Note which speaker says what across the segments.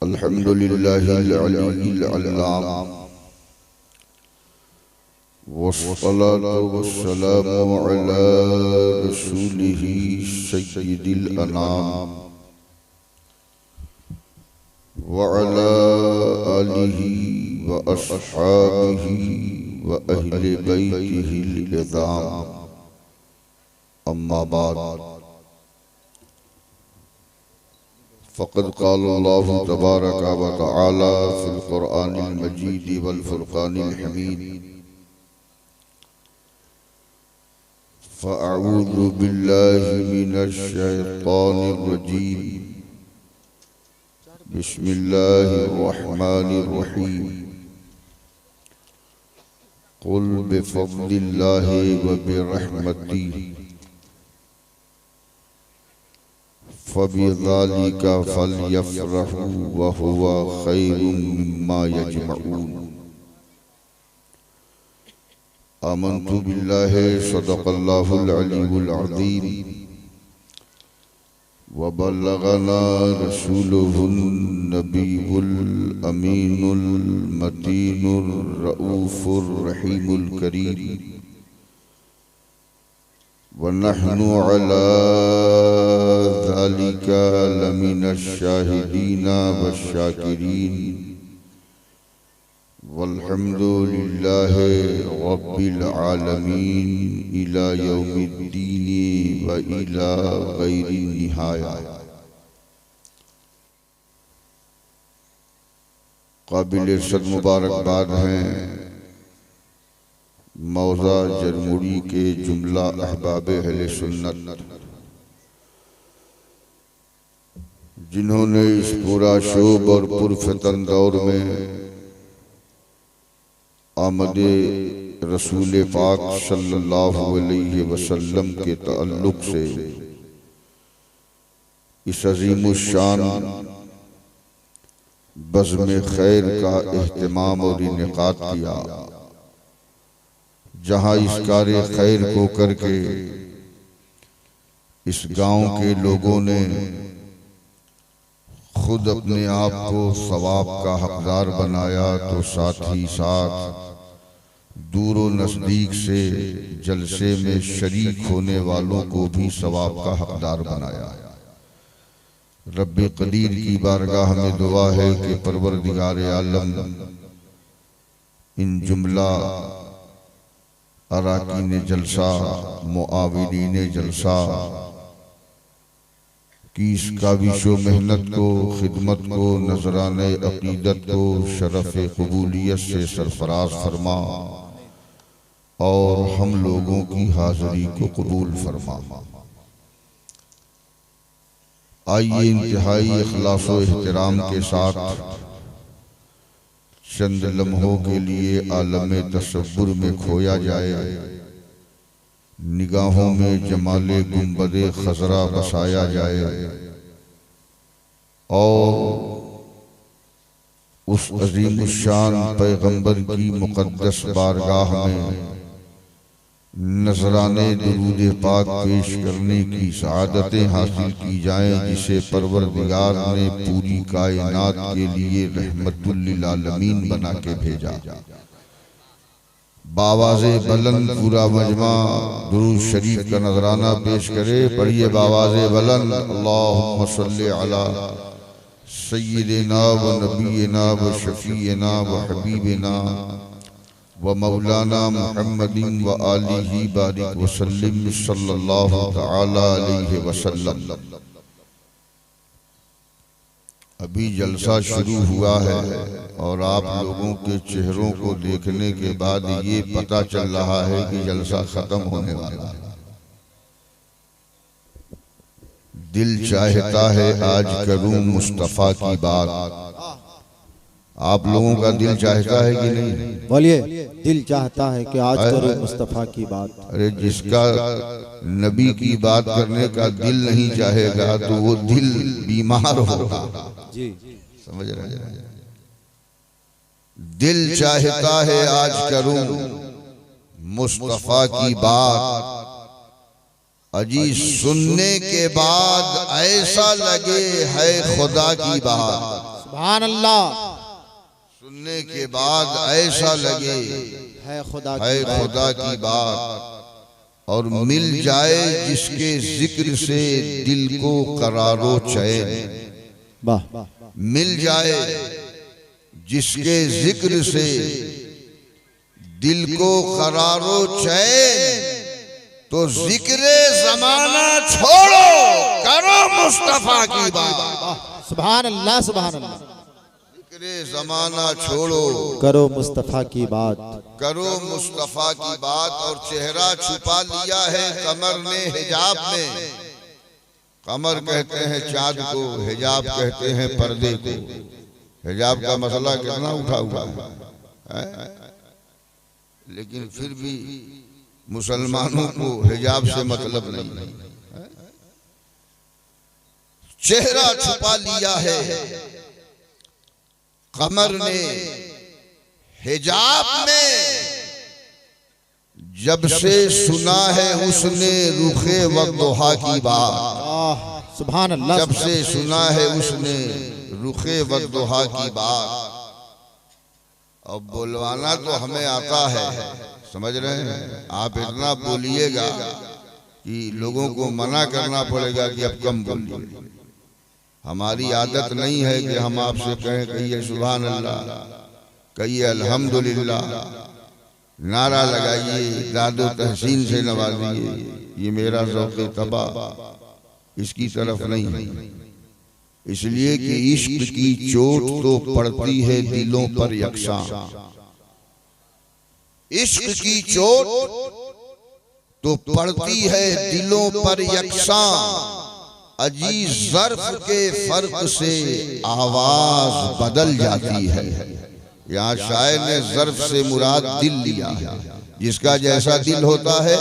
Speaker 1: अल्हम्दुलिल्लाहिल अलीय्यिल अल्लाम वस्सलातु वस्सलामु अला रसूलिही सय्यिदिल अनाम व अला आलिही व अस्हाबिही व अहले बैतिहिल इज़ाम। अम्मा बाद फ़क़द क़ालल्लाहु तबारक व तआला फ़िल क़ुरआनिल मजीद वल फ़ुरक़ानिल हमीद। फ़अऊज़ु बिल्लाहि मिनश शैतानिर रजीम। बिस्मिल्लाहिर रहमानिर रहीम। क़ुल बिफ़ज़्लिल्लाहि व बिरहमतिही फ़बिज़ालिका फ़लयफ़रहू व हुवा ख़ैरुम मिम्मा यजमऊन। आमन्तु बिल्लाहि सदक़ल्लाहुल अलीयुल अज़ीम व बल्लगना रसूलुहुन नबियुल अमीनुल मतीनुर रऊफ़ुर रहीमुल करीम व नहनु अला ज़ालिका लमिनश शाहिदीना वश्शाकिरीन वल्हम्दुलिल्लाहि रब्बिल आलमीन इला यौमिद्दीन व इला गैरि निहाया। काबिल सद मुबारकबाद हैं मौज़ा जरमुड़ी के जुमला अहबाब अहले सुन्नत, जिन्होंने इस पूरा शोब और पुरफतन दौर में आमदे रसूल पाक सल्लल्लाहु अलैहि वसल्लम के ताल्लुक से इस अज़ीमुश्शान बज़्म खैर का एहतमाम और इनेकाद किया, जहाँ इस कार्य खैर को करके इस गांव के लोगों ने खुद अपने आप को सवाब का हकदार बनाया, तो साथ ही साथ दूर व नज़दीक से जलसे में शरीक होने वालों को भी सवाब का हकदार बनाया। रब्बे कदीर की बारगाह में दुआ है कि परवरदिगार आलम इन जुमला अराकीन जलसा मुआविनीन जलसा की इस काविश व मेहनत को, खिदमत को, नजराने अकीदत को शरफ कबूलियत से सरफराज फरमा और हम लोगों की हाज़िरी को कबूल फरमा। आइए इंतहाई इखलास व एहतराम के साथ चंद लम्हों के लिए आलम तसव्वुर में खोया जाए, निगाहों में जमाले गुंबदे खजरा बसाया जाए और उस अज़ीमुश्शान पैगंबर की मुक़द्दस बारगाह में नजराने दुरूद पाक पेश करने की सआदतें हासिल की जाएं, जिसे परवरदिगार ने पूरी कायनात के लिए रहमतुल लिल आलमीन बना के भेजा। बावाज़े बुलंद पूरा मजमा दुरूद शरीफ का नजराना पेश करे। पढ़िए बावाज़े बुलंद। अल्लाहुम्मा सल्लि अला सय्यिदिना व नबीना व शफीना व हबीबिना व मौलाना मुहम्मदिन व आलिही बारिक वसल्लिम सल्लल्लाहु तआला अलैहि वसल्लम। अभी जलसा शुरू हुआ है और आप लोगों के चेहरों को देखने के बाद ये पता चल रहा है कि जलसा खत्म होने वाला है। दिल चाहता है आज करूं मुस्तफा की बात। आप लोगों का दिल चाहता है कि नहीं?
Speaker 2: बोलिए, दिल चाहता है कि आज करूं मुस्तफा की बात।
Speaker 1: अरे जिसका नबी की बात करने का दिल नहीं चाहेगा तो वो दिल बीमार होगा।
Speaker 2: जी
Speaker 1: समझ रहे हैं? दिल चाहता है आज करूं मुस्तफा की बात, अजी सुनने के बाद ऐसा लगे है खुदा की बात।
Speaker 2: सुभान अल्लाह।
Speaker 1: सुनने के बाद ऐसा लगे
Speaker 2: है खुदा
Speaker 1: की बात, और मिल जाए जिसके जिक्र से दिल को करारो चैन।
Speaker 2: वाह।
Speaker 1: मिल जाए जिसके जिक्र से दिल को करारो चैन, तो जिक्र जमाना छोड़ो, करो मुस्तफा की बात।
Speaker 2: सुभान अल्लाह सुभान अल्लाह।
Speaker 1: जिक्र जमाना छोड़ो,
Speaker 2: करो मुस्तफा की बात।
Speaker 1: करो मुस्तफा की बात। और चेहरा छुपा लिया है कमर ने हिजाब में। कमर कहते हैं चाँद को, हिजाब कहते हैं पर्दे को। हिजाब का मसला कितना उठा हुआ है, लेकिन फिर भी मुसलमानों को हिजाब से मतलब नहीं। चेहरा छुपा लिया है कमर ने हिजाब में, जब से सुना है उसने रुखे वद्दुहा की बात।
Speaker 2: सुभान अल्लाह।
Speaker 1: जब से सुना है उसने रुखे वद्दुहा की बात। अब बोलवाना तो हमें आता है, समझ रहे हैं। आप इतना बोलिएगा कि लोगों को मना करना पड़ेगा कि अब कम बोलिए। हमारी आदत नहीं है कि हम आपसे कहें कहिए सुभान अल्लाह, कहिए अल्हम्दुलिल्लाह, नारा लगाइए, दादो तहसीन से नवाजिए। ये मेरा ज़ौक़ तबा इसकी तरफ नहीं है। इसलिए कि इश्क की चोट तो पड़ती है दिलों पर यकसा। इश्क की चोट तो पड़ती है दिलों पर यकसा। अजीज ज़र्फ के फर्क से आवाज बदल जाती है। यहाँ शायर ने ज़र्फ से मुराद दिल लिया है। जिसका जैसा दिल होता है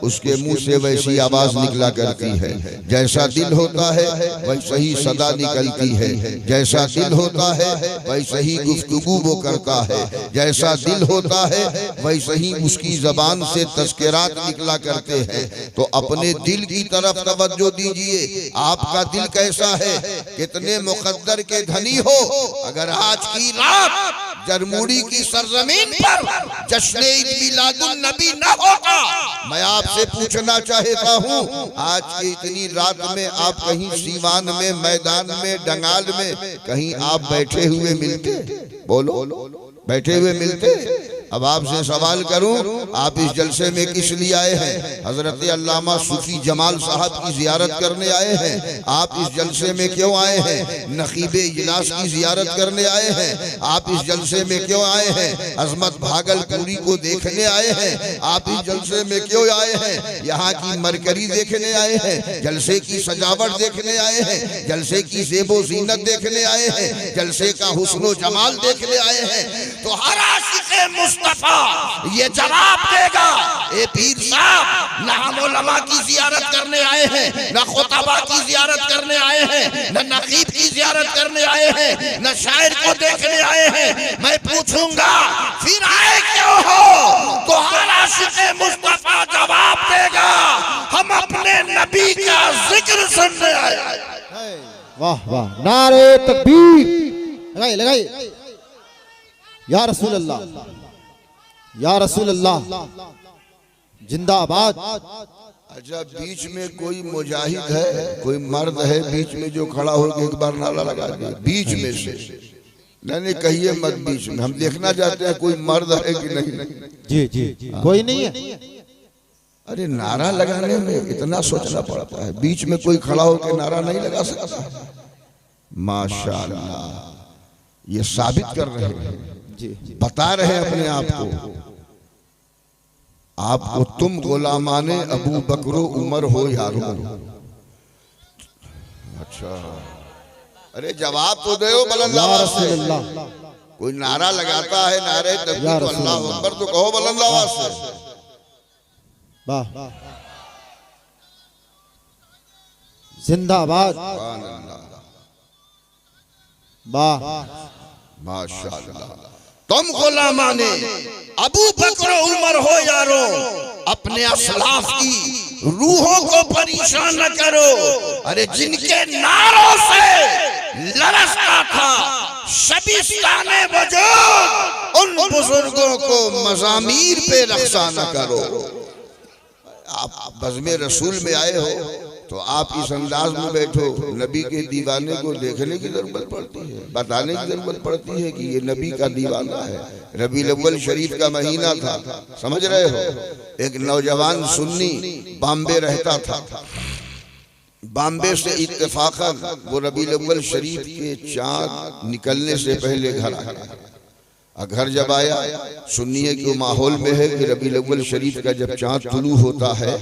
Speaker 1: उसके मुंह से वैसी आवाज निकला करती है। जैसा दिल होता है वैसा ही सदा निकलती है। जैसा दिल होता है वैसा ही गुफ्तगू वो करता है। जैसा दिल होता है वैसा ही उसकी जबान से तस्करात निकला करते हैं। तो अपने दिल की तरफ तवज्जो दीजिए। आपका दिल कैसा है, कितने मुकद्दर के धनी हो। अगर आज की रात जरमूड़ी की सरजमीन पर जश्न मिलादुन नबी न होता, मैं आपसे पूछना चाहता हूँ, आज की इतनी रात में आप कहीं सीवान में, मैदान में, डंगाल में कहीं आप बैठे हुए मिलते? बोलो, बैठे हुए मिलते? अब आपसे सवाल करूं, आप इस जलसे में किस लिए आए हैं? हजरत अल्लामा सूफी जमाल साहब की जियारत करने आए हैं। आप इस जलसे में क्यों आए हैं? नकीबे इजलास की जियारत करने आए हैं। आप इस जलसे में क्यों आए हैं? अजमत भागलपुरी को देखने आए हैं। आप इस जलसे में क्यों आए हैं? यहाँ की मरकरी देखने आए हैं। जलसे की सजावट देखने आए हैं। जलसे की ज़ेबो ज़ीनत देखने आए हैं। जलसे का हुस्नो जमाल देखने आए हैं। तो हर आशिक़े मुस्तफा ये जवाब देगा, ए पीर साहब, न हम उलमा की जियारत करने आए हैं, न खुतबा की जियारत करने आए हैं, न नकीब की जियारत करने आए हैं, न शायर को देखने आए हैं। मैं पूछूंगा फिर आए क्यों हो? तो हर आशिक़े मुस्तफा जवाब देगा, हम अपने नबी का जिक्र सुनने आए।
Speaker 2: वाह वाह, नारे तकबीर लगाइए लगाइए। या रसूल अल्लाह, या रसूल अल्लाह, जिंदाबाद।
Speaker 1: अच्छा, बीच में कोई मुजाहिद है, कोई मर्द है बीच में जो खड़ा होकर एक बार नारा लगा दे बीच में से? नहीं कहिए मत बीच में, हम देखना चाहते हैं कोई मर्द है कि नहीं।
Speaker 2: जी जी, कोई नहीं है।
Speaker 1: अरे नारा लगाने में इतना सोचना पड़ता है, बीच में कोई खड़ा होकर नारा नहीं लगा सकता। माशाअल्लाह, ये साबित कर रहे हैं, बता रहे हैं अपने आप को। आपको तुम गुलामाने अबू बकरो उमर हो यारो। अच्छा, अरे जवाब तो दो बुलंद आवाज से। कोई नारा लगाता है, नारे तकबीर तो अल्लाह अकबर तो कहो बुलंद आवाज से।
Speaker 2: वाह, जिंदाबाद, वाह,
Speaker 1: माशाअल्लाह। तुम गुलामाने अबू बकर उमर हो यारो, अपने असलाफ की रूहों को परेशान न करो। अरे जिनके नारों से लरसता था शबिस्ताने वजूद उन बुजुर्गों को मज़ामीर पे रक्षा न करो। आप बज़्म रसूल में आए हो तो आप इस अंदाज में बैठो, नबी के दीवाने को देखने की जरूरत पड़ती है, बताने की जरूरत पड़ती है कि ये नबी का दीवाना है। रबीउल अव्वल शरीफ का महीना था, समझ रहे हो। एक नौजवान सुन्नी बॉम्बे रहता था, बॉम्बे से इत्तेफाकन वो रबीउल अव्वल शरीफ के चांद निकलने से पहले घर आ गया। घर जब आया, सुनिए कि माहौल में है कि रबीउल अव्वल शरीफ का जब चांद तुलू होता है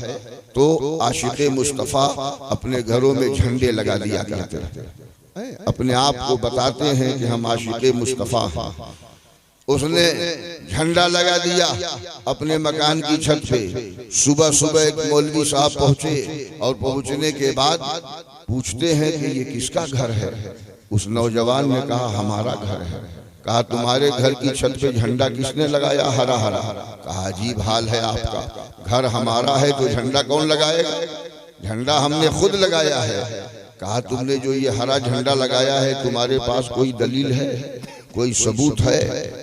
Speaker 1: तो आशिक़े मुस्तफ़ा अपने घरों में झंडे लगा दिया करते हैं, अपने आप को बताते हैं कि हम आशिक़े मुस्तफ़ा हैं। उसने झंडा लगा दिया अपने मकान की छत पे। सुबह सुबह एक मौलवी साहब पहुंचे और पहुंचने के बाद पूछते हैं कि ये किसका घर है। उस नौजवान ने कहा हमारा घर है। कहा तुम्हारे घर की छत पे झंडा किसने लगाया हरा हरा? कहा अजीब हाल है आपका, घर हमारा है तो झंडा कौन लगाएगा? झंडा हमने खुद लगाया है। कहा तुमने जो ये हरा झंडा लगाया है तुम्हारे पास कोई दलील है, कोई सबूत है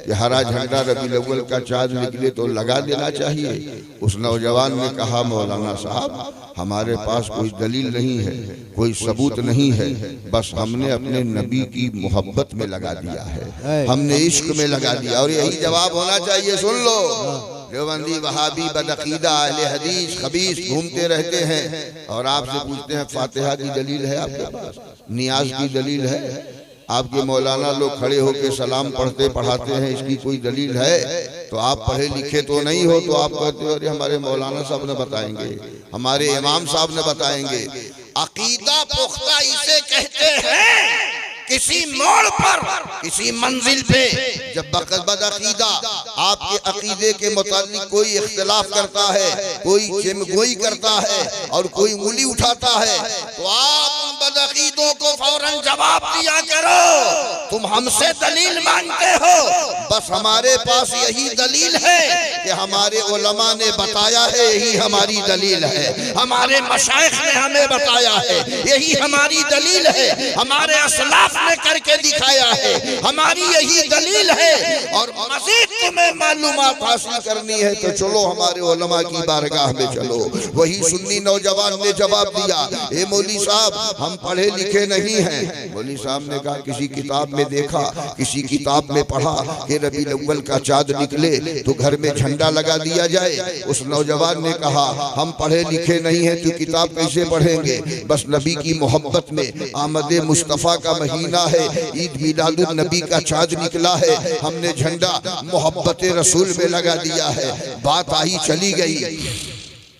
Speaker 1: कि हरा झंडा रबीउल अव्वल का चाँद निकले तो लगा देना चाहिए? उस नौजवान ने कहा मौलाना साहब हमारे पास कोई दलील नहीं है, कोई सबूत नहीं है, बस हमने अपने नबी की मोहब्बत में लगा दिया है, हमने इश्क में लगा दिया। और यही जवाब होना चाहिए। सुन लो, देवबंदी वहाबी बदअकीदा अहले हदीस खबीस घूमते रहते हैं और आपसे पूछते हैं फातिहा की दलील है आपके पास, नियाज की दलील है? आपके मौलाना लोग खड़े होकर सलाम पढ़ते पढ़ाते हैं, इसकी कोई दलील है? तो आप पढ़े लिखे तो नहीं हो तो आप कहते हो अरे हमारे मौलाना साहब ने बताएंगे, हमारे इमाम साहब ने बताएंगे। अकीदा पुख्ता इसे कहते हैं किसी मोड़ पर, किसी मंजिल पे जब बदअकीदा आपके अकीदे के मुताबिक कोई इख्तिलाफ करता है, कोई चिमगोई करता है और कोई उंगली उठाता है तो आप उन बदअकीदों को फौरन जवाब दिया करो। तुम हमसे दलील मांगते हो, बस हमारे पास यही दलील है कि हमारे उलमा ने बताया है, यही हमारी दलील है। हमारे मशाइख ने हमें बताया है, यही हमारी दलील है। हमारे असलाफ ने करके दिखाया है, हमारी यही दलील है। और मज़ीद तुम्हें मालूमात हासिल करनी है तो चलो हमारे उलमा की बारगाह में चलो। वही सुन्नी नौजवान ने जवाब दिया, ए मौली साहब हम पढ़े लिखे नहीं हैं। मौली साहब ने कहा किसी किताब में देखा, किसी किताब में पढ़ा कि रबीउल अव्वल का चाँद निकले तो घर में झंडा लगा दिया जाए। उस नौजवान ने कहा हम पढ़े लिखे नहीं हैं तो किताब कैसे पढ़ेंगे? बस नबी की मोहब्बत में आमद मुस्तफ़ा का महीना है, ईद मिलादुन नबी का चाँद निकला है, हमने झंडा मोहब्बत रसूल में लगा दिया है। बात आई चली गई।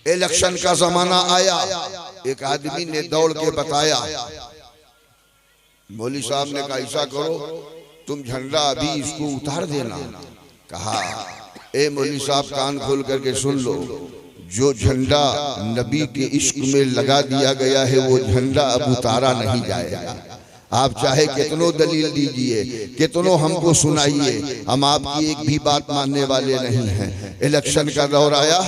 Speaker 1: इलेक्शन का जमाना आया, एक आदमी ने दौड़ के बताया, मौली साहब ने कहा ऐसा करो तुम झंडा अभी इसको उतार देना। कहा ए मौली साहब कान खोल करके सुन लो, जो झंडा नबी के इश्क में लगा दिया गया है वो झंडा अब उतारा नहीं जाएगा। आप चाहे कितनो दलील दीजिए, कितनो हमको सुनाइए, हम आपकी एक भी बात मानने वाले नहीं हैं। इलेक्शन का दौर आया,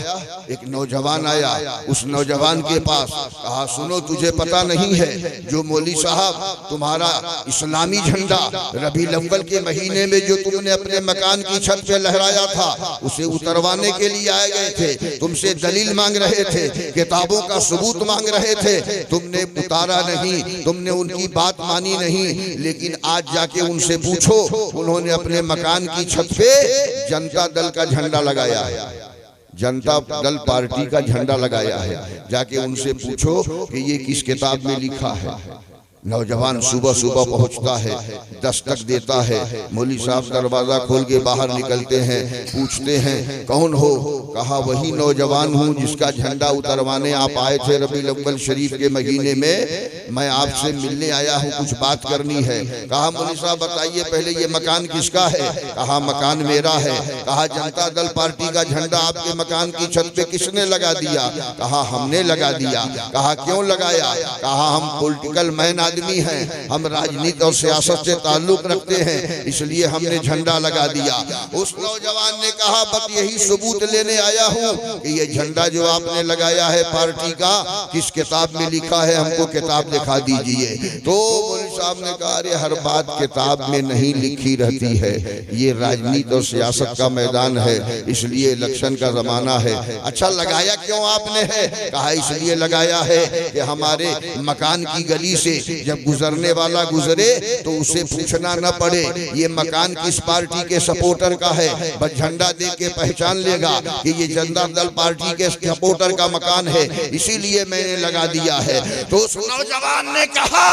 Speaker 1: एक नौजवान आया, उस नौजवान के पास कहा सुनो तुझे पता नहीं है जो मौली साहब तुम्हारा इस्लामी झंडा रबीउल अव्वल के महीने में जो तुमने अपने मकान की छत पे लहराया था उसे उतरवाने के लिए आए गए थे, तुमसे दलील मांग रहे थे, किताबों का सबूत मांग रहे थे, तुमने उतारा नहीं, तुमने उनकी बात मानी नहीं। लेकिन आज जाके उनसे पूछो, उन्होंने अपने मकान की छत पे जनता दल का झंडा लगाया है, जनता दल पार्टी का झंडा लगाया है। जाके उनसे पूछो कि ये किस किताब में लिखा है। नौजवान सुबह सुबह पहुंचता है, दस्तक देता है, मौली साहब दरवाजा खोल के बाहर निकलते हैं, पूछते हैं कौन हो? कहा वही नौजवान हूँ जिसका झंडा उतरवाने आप आए थे रबीउल अव्वल शरीफ के महीने में, मैं आपसे मिलने आया हूँ, कुछ बात करनी है। कहा मौली साहब बताइए पहले ये मकान किसका है? कहा मकान मेरा है। कहा जनता दल पार्टी का झंडा आपके मकान की छत पे किसने लगा दिया? कहा हमने लगा दिया। कहा क्यों लगाया? कहा हम पॉलिटिकल मैन आदमी हैं, हम राजनीति और सियासत से ताल्लुक रखते हैं, इसलिए हमने झंडा लगा दिया। उस नौजवान ने कहा बस यही सबूत लेने आया हूँ कि ये झंडा जो आपने लगाया है पार्टी का किस किताब में लिखा है, हमको किताब दिखा दीजिए। तो मौलवी साहब ने कहा अरे हर बात किताब में नहीं लिखी रहती है, ये राजनीति और सियासत का मैदान है, इसलिए इलेक्शन का जमाना है। अच्छा लगाया क्यों आपने है? कहा इसलिए लगाया है कि हमारे मकान की गली से जब गुजरने वाला गुजरे तो उसे पूछना न पड़े ये मकान किस पार्टी के सपोर्टर का है, बस झंडा देख के पहचान लेगा कि ये जनता दल पार्टी के सपोर्टर का मकान है, इसीलिए मैंने लगा दिया है। तो उस नौजवान ने कहा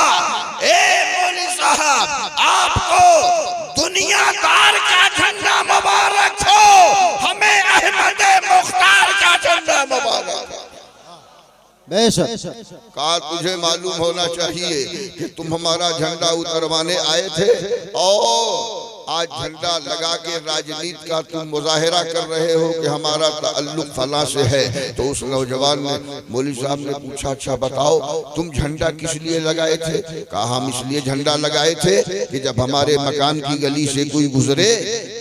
Speaker 1: ए मौलवी साहब आपको दुनियादार का झंडा मुबारक हो, हमें अहमद मुख्तार का झंडा मुबारक। कहा तुझे मालूम होना चाहिए कि तुम हमारा झंडा उतरवाने आए थे और आज झंडा लगा के राजनीति का तुम मुजाहिरा कर रहे हो कि हमारा ताल्लुक फला से है। तो उस नौजवान ने मौलवी साहब ने पूछा अच्छा बताओ तुम झंडा किस लिए लगाए थे? कहा हम इसलिए झंडा लगाए थे कि जब हमारे मकान की गली से कोई गुजरे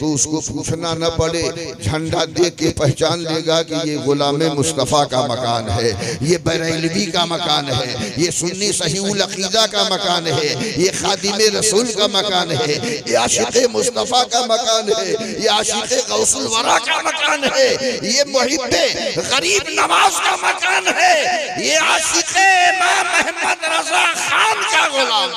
Speaker 1: तो उसको पूछना न पड़े, झंडा देख के पहचान लेगा कि ये गुलाम मुस्तफ़ा का मकान है, ये बरेलवी का मकान है, ये सुन्नी सहीउल अकीदा का मकान है, ये खादिम रसूल का मकान है, ये आशिक़ मुस्तफ़ा का मकान है, ये आशिक़ गौसुल वरा का मकान है, ये मुहिब्बे गरीब नवाज का मकान है, ये आशिक़ इमाम अहमद रज़ा खान का गुलाम,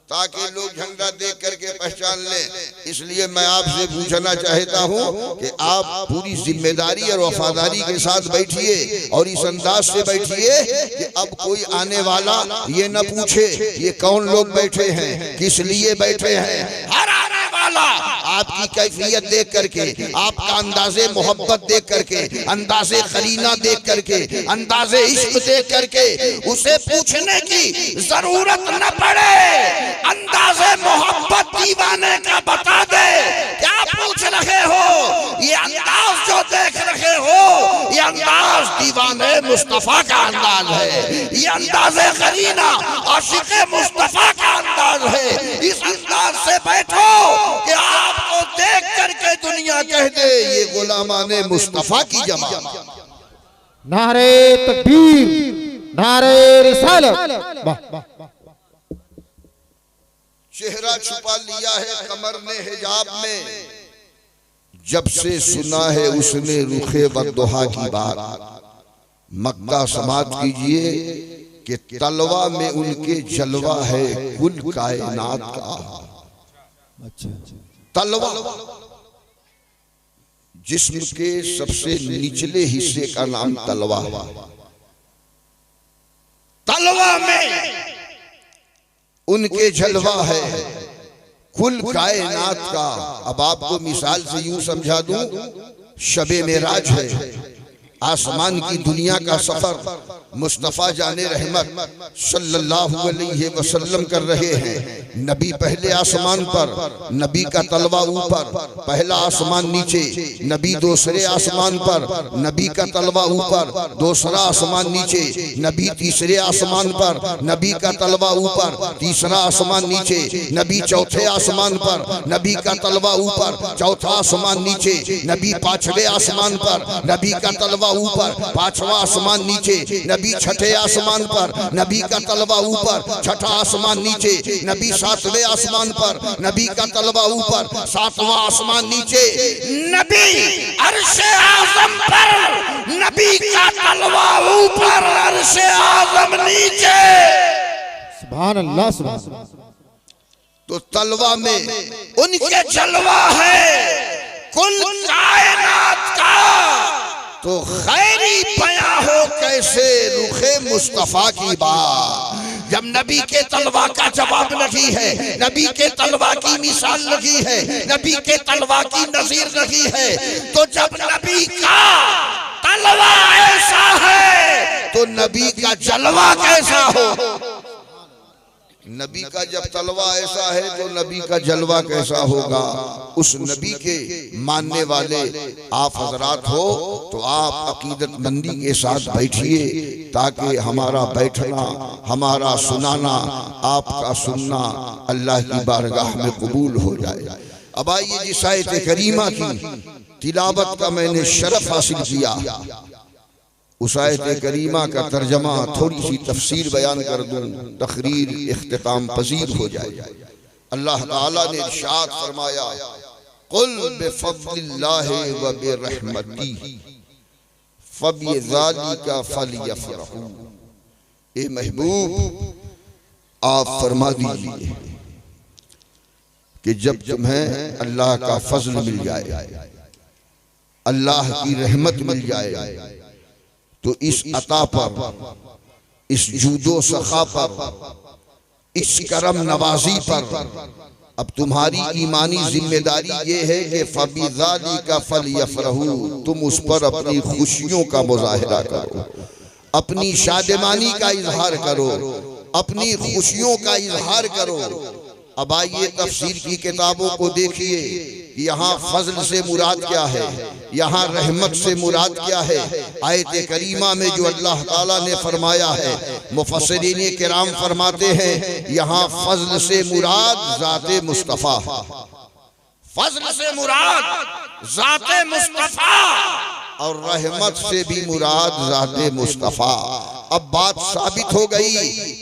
Speaker 1: ताकि लोग झंडा देख करके पहचान लें। इसलिए मैं आपसे पूछना चाहता हूं कि आप पूरी जिम्मेदारी और वफादारी के साथ बैठिए और इस अंदाज से बैठिए कि अब कोई आने वाला ये न पूछे ये कौन लोग बैठे हैं, किस लिए बैठे हैं। हर आने वाला आपकी कैफियत देख करके, आपका अंदाजे मोहब्बत देख करके, अंदाजे करीना देख करके, अंदाजे इश्क देख करके उसे पूछने की जरूरत न पड़े। अंदाजे मोहब्बत दीवाने का बता दे क्या पूछ रहे हो, ये अंदाज जो देख रहे हो ये अंदाज दीवाने मुस्तफ़ा का अंदाज है, ये अंदाजे करीना आशिक़ मुस्तफ़ा का अंदाज है। इस अंदाज से बैठो कि आपको देख करके दुनिया कह दे ये गुलामाने मुस्तफ़ा की जमात।
Speaker 2: नारे तकबीर, नारे रिसालत।
Speaker 1: चेहरा छुपा लिया है कमर ने हिजाब में, जब से सुना है उसने रुखे बद्दुहा की बात। मक्का समात कीजिए कि तलवा में उनके जलवा है कुल कायनात का। तलवा जिस्म के सबसे निचले हिस्से का नाम तलवा। तलवा में उनके जलवा है कुल कायनात का। अब आपको मिसाल से यूं समझा दूं, शबे मेराज है, आसमान की दुनिया का सफर मुस्तफ़ा जाने रहमत सल्लल्लाहु अलैहि वसल्लम कर रहे हैं। नबी पहले आसमान पर, नबी का तलवा ऊपर, पहला आसमान नीचे, नबी दूसरे आसमान पर, नबी का तलवा ऊपर, दूसरा आसमान नीचे, नबी तीसरे आसमान पर, नबी का तलवा ऊपर, तीसरा आसमान नीचे, नबी चौथे आसमान पर, नबी का तलवा ऊपर, चौथा आसमान नीचे, नबी पांचवे आसमान पर, नबी का तलवा ऊपर, पांचवा आसमान नीचे, नबी छठे आसमान पर, नबी का तलवा ऊपर, छठा आसमान नीचे, नबी सातवें आसमान पर, नबी का तलवा ऊपर, सातवां आसमान नीचे, नबी अर्शे आज़म पर, नबी का तलवा ऊपर, अर्शे आज़म नीचे।
Speaker 2: सुभान अल्लाह, सुभान अल्लाह।
Speaker 1: तो तलवा में उनके जलवा है कुल कायनात का। तो खैरी बयां हो कैसे रुखे मुस्तफ़ा की बात। जब नबी के तलवा का जवाब नहीं है, नबी के तलवा की मिसाल नहीं है, नबी के तलवा की नजीर नहीं है, तो जब नबी का तलवा ऐसा है तो नबी का जलवा कैसा हो। नबी का जब तलवा ऐसा है तो नबी का जलवा कैसा होगा। उस नबी के मानने वाले आप हजरात हो तो आप अकीदतमंदी के साथ बैठिए ताकि हमारा बैठना, हमारा सुनाना, आपका सुनना अल्लाह की बारगाह में कबूल हो जाए। अब आइए जिस आयत करीमा की तिलावत का मैंने शरफ हासिल किया, उस आयत करीमा का तर्जमा थोड़ी सी तफसीर बयान कर दूं, तकरीर इख्तिताम पजीर हो जाए। अल्लाह ताला ने इरशाद फरमाया, कुल बिफज़लिल्लाहि व बिरहमतिही फबिज़ालिका फलयफ़रहू। ए महबूब आप फरमा दीजिए कि जब तुम्हें अल्लाह का फजल मिल जाए, अल्लाह की रहमत मिल जाए, तो इस अता पर, इस जूदो सखा पर, इस करम नवाजी पर अब तुम्हारी ईमानी जिम्मेदारी ये है कि फबिज़ालिका फलयफ़रहू, तुम उस पर अपनी खुशियों का मुजाहिरा करो, अपनी शादमानी का इजहार करो, अपनी खुशियों का इजहार करो। अब आइए तफसीर की किताबों को देखिए कि यहाँ फजल से मुराद क्या है, यहाँ रहमत से मुराद क्या है। आयत करीमा में जो अल्लाह ताला ने फरमाया है, मुफस्सिरीन किराम फरमाते हैं यहाँ फजल से मुराद ज़ाते मुस्तफ़ा, फजल से मुराद ज़ाते मुस्तफ़ा और रहमत से भी मुराद ज़ाते मुस्तफ़ा। अब बात साबित हो गई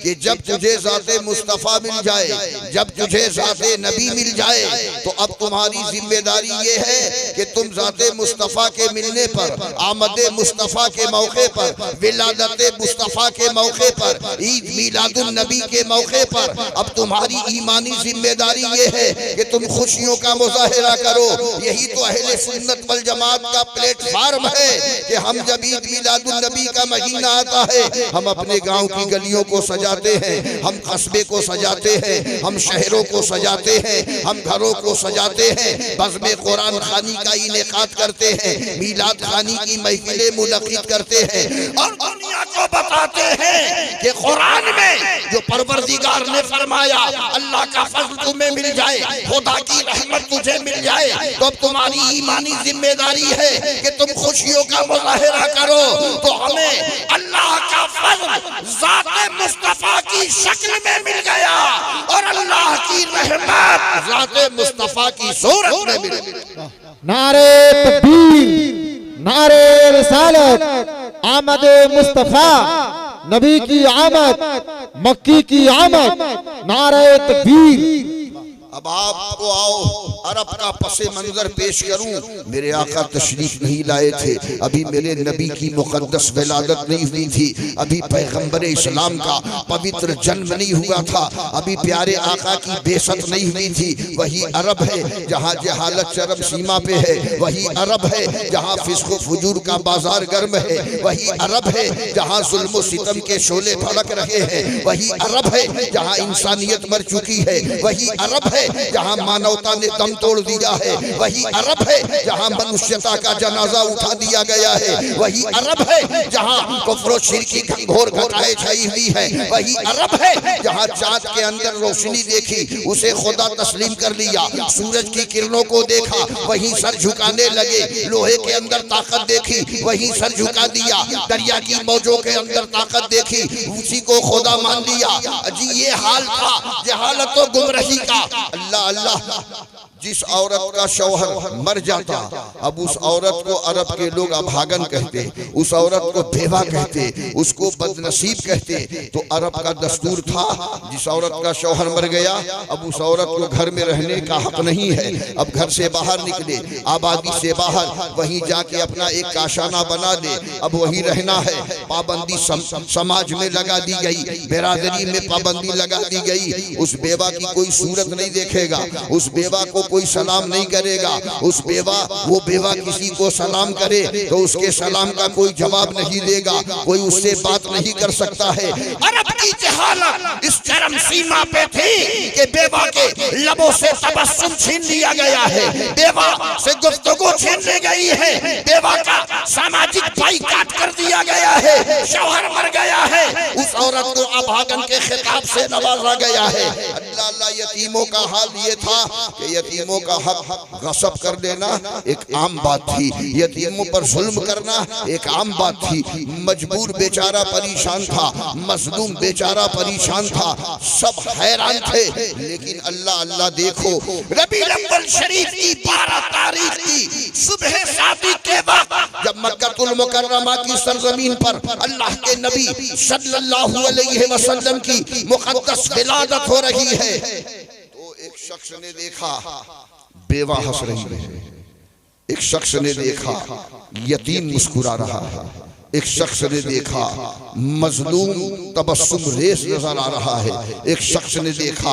Speaker 1: कि जब तुझे ज़ाते मुस्तफ़ा मिल जाए, जब तुझे ज़ाते नबी मिल जाए, तो अब तुम्हारी जिम्मेदारी ये है कि तुम ज़ाते मुस्तफ़ा के मिलने पर, आमदे मुस्तफ़ा के मौके पर, विलादते मुस्तफ़ा के मौके पर, ईद मीलादुन नबी के मौके पर अब तुम्हारी ईमानी जिम्मेदारी ये है कि तुम खुशियों का मुजाहिरा करो। यही तो अहले सुन्नत वल जमात का प्लेटफार्म है कि हम जब ईद मीलादुन नबी का महीना आता है, हम अपने गांव की गलियों को सजाते हैं, हम कस्बे को सजाते हैं, हम शहरों को सजाते हैं, हम घरों को सजाते हैं, बज़्म कुरान खानी का इनेकाद करते हैं, मीलाद खानी की महफिलें मुनक़िद करते हैं और दुनिया को बताते हैं कि कुरान में जो परवरदिगार ने फरमाया अल्लाह का फज़ल तुम्हें मिल जाए, खुदा की रहमत तुझे मिल जाए, तो अब तुम्हारी ईमानी जिम्मेदारी है कि तुम खुशियों का मुज़ाहिरा करो। तो हमें अल्लाह का ज़ाते मुस्तफ़ा की शक्ल में मिल गया और अल्लाह की रहमत ज़ाते मुस्तफ़ा की सूरत में मिल गई।
Speaker 2: नारे तकबीर, नारे रिसालत, आमद मुस्तफ़ा, नबी की आमद, मक्की की आमद, नारे तकबीर।
Speaker 1: अब आपको आओ अरब का पसे मंजर पेश करूं। मेरे आका तशरीफ नहीं लाए थे, अभी मेरे नबी की मुकद्दस विलादत नहीं हुई थी, अभी पैगंबर इस्लाम का पवित्र जन्म नहीं हुआ था, अभी प्यारे आका की बेसत नहीं हुई थी। वही अरब है जहाँ जहालत चरम सीमा पे है, वही अरब है जहाँ फिस्को फुजूर का बाजार गर्म है, वही अरब है जहाँ जुल्म सितम के शोले भड़क रहे हैं, वही अरब है जहाँ इंसानियत मर चुकी है, वही अरब है जहां मानवता ने दम तोड़ दिया है, वही अरब है जहां मनुष्यता का जनाजा उठा दिया गया है, वही अरब है जहां कुफ्र शिर्क की घनघोर घटाएं छाई हुई है, वही अरब है जहां चांद के अंदर रोशनी देखी उसे खुदा तस्लीम कर लिया, सूरज की किरणों को देखा वही सर झुकाने लगे, लोहे के अंदर ताकत देखी वही सर झुका दिया, दरिया की मौजों के अंदर ताकत देखी उसी को खुदा मान लिया। जी ये हाल था जहालत और गुमराही का। अल्लाह अल्लाह, जिस औरत का शौहर मर जाता अब उस औरत को अरब के लोग अभागन कहते, उस औरत को बेवा कहते, उसको बदनसीब कहते। तो अरब का दस्तूर था जिस औरत का शौहर मर गया अब उस औरत को घर में रहने का हक नहीं है, अब घर से बाहर निकले, आबादी से बाहर, वहीं जाके अपना एक काशाना बना दे, अब वही रहना है। पाबंदी समाज में लगा दी गई, बिरादरी में पाबंदी लगा दी गई। उस बेवा की कोई सूरत नहीं देखेगा, उस बेवा को कोई सलाम नहीं करेगा, उस बेवा वो बेवा किसी को सलाम करे तो उसके सलाम का कोई जवाब नहीं देगा, कोई उससे बात नहीं कर सकता है। अरब की जहालत इस चरम सीमा पे थी कि बेवा के लबों से
Speaker 3: तबस्सुम छीन लिया गया है, बेवा से गुफ्तगू छीन ली गई है, बेवा का सामाजिक बाइकाट कर दिया गया है, शौहर मर गया है, उस औरत को अभागन के खिताब से नवाजा गया है। अल्लाह अल्लाह, यतीमों का हाल ये था कि यतीमों का हक गस्ब कर देना एक आम बात थी, यतीमों पर जुल्म करना एक आम बात थी। मजबूर बेचारा परेशान था, मजलूम बेचारा परेशान था, सब हैरान थे। लेकिन अल्लाह अल्लाह, देखो रबीउल अव्वल शरीफ की 12 तारीख की सुबह शादी के वक्त जब मक्कातुल मुकर्रमा की सरजमीन पर अल्लाह के नबी सल्लल्लाहु अलैहि वसल्लम की मुकद्दस विलादत हो रही है, तो एक शख्स ने देखा बेवा हंस रही है, एक शख्स ने देखा यतीम मुस्कुरा रहा है, एक शख्स ने देखा मजलूम तबस्सुम रेस नजर आ रहा है, एक शख्स ने देखा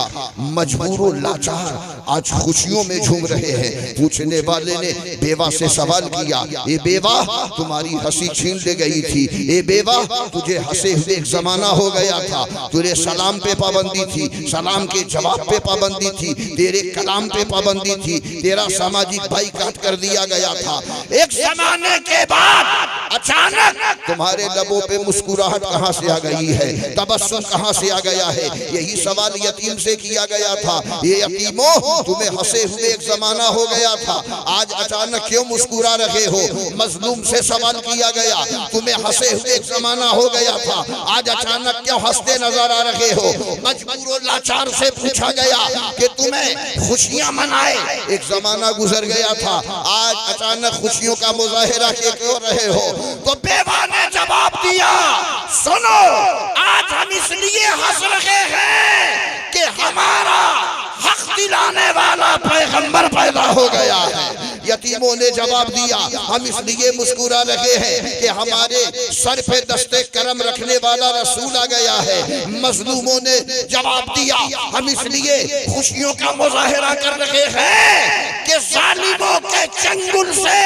Speaker 3: मजबूर लाचार आज खुशियों में झूम रहे हैं। पूछने वाले ने बेवा से सवाल किया, ए बेवा तुम्हारी हंसी छीन ले गई थी, ए बेवा तुझे हंसे हुए एक जमाना हो गया था, तुझे सलाम पे पाबंदी थी, सलाम के जवाब पे पाबंदी थी, तेरे कलाम पे पाबंदी थी, तेरा सामाजिक बाइकाट कर दिया गया था। एक जमाने के बाद अचानक तुम्हारे लबों पे मुस्कुराहट कहां से आ गई है, तबस्सुम कहां से आ गया है? यही सवाल यतीम से किया गया था, ये यतीमों तुम्हें हंसे हुए एक जमाना हो गया था, आज अचानक क्यों मुस्कुरा रहे हो? मजलूम से सवाल किया गया, तुम्हें हंसे हुए एक जमाना हो गया था, आज अचानक क्यों हंसते नजर आ रहे हो? मजबूर और लाचार से पूछा गया कि तुम्हें खुशियां मनाए एक जमाना गुजर गया था, आज अचानक खुशियों का मुजाहिरा क्यों रहे हो? तो बेवा ने जवाब दिया, सुनो आज हम इसलिए हंस रहे हैं कि हमारा हक दिलाने वाला पैगंबर पैदा हो गया है। यतीमों ने जवाब दिया, हम इसलिए मुस्कुरा रहे हैं कि हमारे सर पे दस्ते करम रखने वाला रसूल आ गया है। मजलूमों ने जवाब दिया, हम इसलिए खुशियों का मुजाहिरा कर रहे हैं कि जालिमों के चंगुल से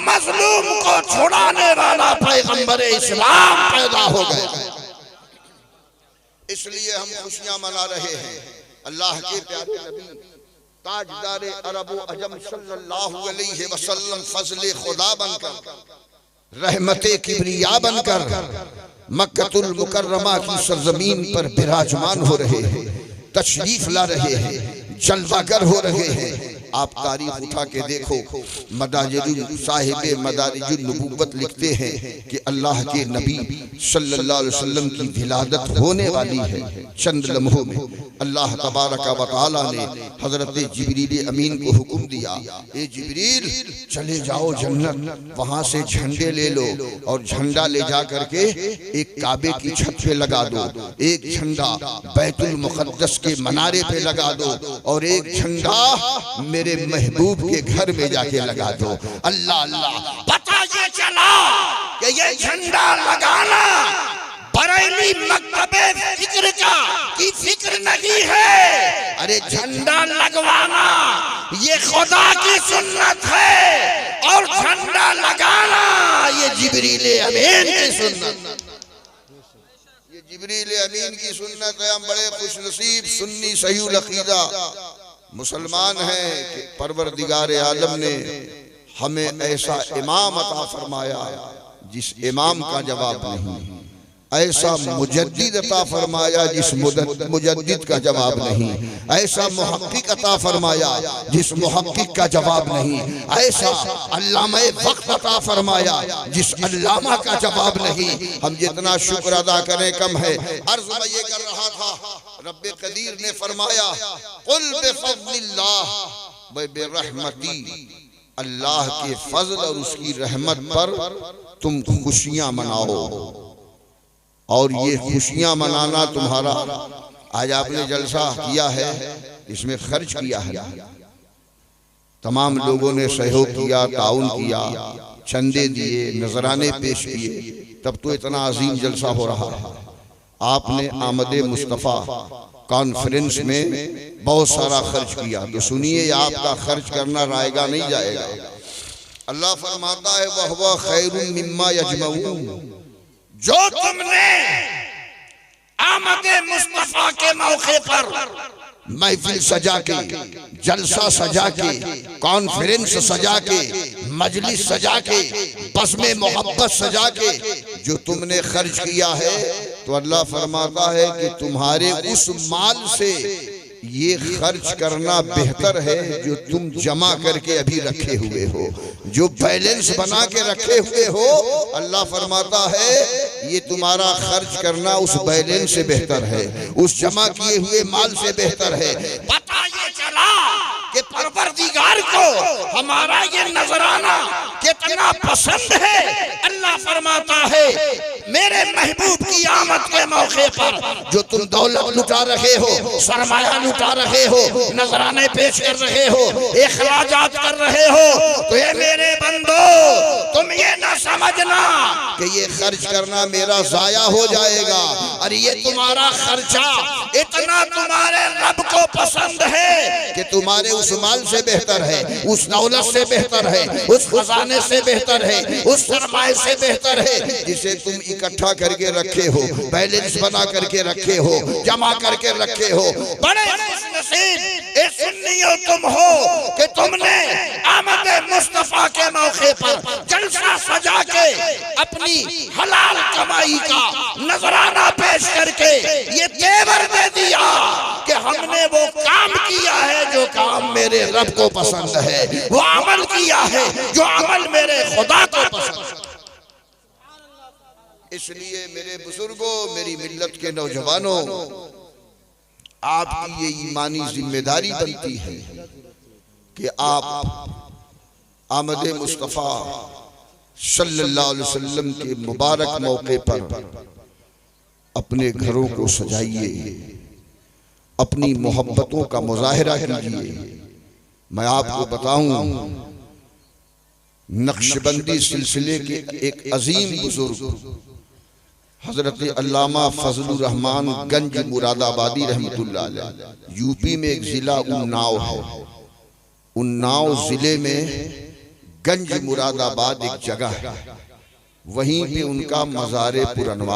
Speaker 3: मजलूम को छुड़ाने वाला पैगंबर इस्लाम पैदा हो गया, इसलिए हम खुशियां मना रहे हैं। अल्लाह के प्यारे नबी ताजदारे अरब व अजम सल्लल्लाहु अलैहि वसल्लम फजले खुदा बनकर, रहमते किबरिया बनकर मक्कातुल मुकर्रमा की सरजमीन पर विराजमान हो रहे हैं, तशरीफ ला रहे हैं, जलवागर हो रहे हैं। आप तारीख उठा के देखो, साहिबे मदारिजुन नबुव्वत लिखते हैं कि अल्लाह के नबी सल्लल्लाहु अलैहि वसल्लम की विलादत होने वाली है। चंद लम्हों में अल्लाह तबारक व तआला ने हजरत जिब्रील अमीन को हुक्म दिया, ए जिब्रील चले जाओ जन्नत, वहां से झंडे ले लो और झंडा ले जा करके एक काबे की छत पे लगा दो, एक झंडा बैतुल मुक़द्दस के मनारे पे लगा दो और एक झंडा मेरे महबूब के घर में जाके लगा दो। अल्लाह अल्लाह, पता ये चला कि ये झंडा लगाना बरेली मकतबे फिक्र का की फिक्र नहीं है, अरे झंडा लगवाना ये खुदा की सुन्नत है और झंडा लगाना ये जिब्रील अमीन की सुन्नत, ये जिब्रील अमीन की सुन्नत है। हम बड़े खुशनसीब सुन्नी सही अकीदा मुसलमान हैं कि परवरदिगार आलम ने हमें ऐसा इमाम अता फरमाया जिस इमाम का जवाब नहीं, ऐसा मुजद्दिद अता फरमाया जिस मुजद्दिद का जवाब नहीं, ऐसा मुहक्किक अता फरमाया जिस मुहक्किक का जवाब नहीं, ऐसा अल्लामा वक्त अता फरमाया जिस अल्लामा का जवाब नहीं। हम जितना शुक्र अदा करें कम है। अर्ज़ मैं ये कर रहा था, रब्बे कदीर ने फरमाया, कुल बिफज़लिल्लाह व बिरहमती, अल्लाह के फजल और उसकी रहमत पर तुम खुशियां मनाओ, और ये खुशियां मनाना तुम्हारा, आज आपने जलसा किया है, इसमें खर्च किया है, तमाम लोगों ने सहयोग किया, ताउन किया, चंदे दिए, नजराने पेश किए, तब तो इतना अजीम जलसा हो रहा है। आपने आमदे मुस्तफ़ा कॉन्फ्रेंस में बहुत सारा खर्च किया, तो सुनिए आपका खर्च करना रायगा नहीं जाएगा। अल्लाह फरमाता है, वह खैरुम मिम्मा यजमऊन, जो तुमने आमदे मुस्तफा के मौके पर महफिल सजा के, जलसा सजा के, कॉन्फ्रेंस सजा के, मजलिस सजा के, बस में मोहब्बत सजा के जो तुमने खर्च किया है, तो अल्लाह फरमाता है कि तुम्हारे उस माल से ये खर्च करना बेहतर है जो तुम जमा करके अभी रखे हुए हो, जो बैलेंस बना के रखे हुए हो। अल्लाह फरमाता है ये तुम्हारा खर्च करना उस बैलेंस से बेहतर है, उस जमा किए हुए माल से बेहतर है। पता ये चला कि परवरदिगार को हमारा ये नजराना कितना पसंद है। अल्लाह फरमाता है मेरे महबूब की आमद के मौके पर जो तुम दौलत लुटा रहे हो, सरमाया लुटा रहे हो, नजराने पेश कर रहे हो, इखराजात कर रहे हो, तो ये मेरे बंदो तुम ये ना समझना कि ये खर्च करना मेरा जाया हो जाएगा। और ये तुम्हारा खर्चा इतना तुम्हारे रब को पसंद है कि तुम्हारे उस माल से बेहतर है, उस दौलत से बेहतर है, उस खजाने से बेहतर है, उस सरमाए से बेहतर है जिसे तुम इकट्ठा करके रखे हो, बैलेंस बना करके रखे हो, जमा करके रखे हो। बड़े खुशनसीब ए सुन्नियों तुम हो कि तुमने आमद मुस्तफा के मौके पर जलसा सजा के अपनी हलाल कमाई का नजराना पेश करके ये तेवर दे दिया कि हमने वो काम किया है जो काम मेरे रब को पसंद है, वो अमल किया है जो अमल मेरे खुदा को पसंद है। इसलिए मेरे बुजुर्गों, मेरी मिल्लत के नौजवानों, आपकी ये ईमानी जिम्मेदारी बनती है कि आप आमद मुस्तफ़ा सल्लल्लाहु अलैहि वसल्लम के मुबारक मौके पर अपने घरों को सजाइए, अपनी मोहब्बतों का मुजाहिरा कीजिए। मैं आपको बताऊं, नक्शबंदी सिलसिले के एक अजीम बुजुर्ग हजरत अल्लामा फजलुर रहमान गंज मुरादाबादी रहमतुल्लाह अलैह, यूपी में एक जिला उन्नाव है, उन्नाव जिले में गंज मुरादाबाद एक जगह है, वहीं पे उनका मज़ारे पुरनवा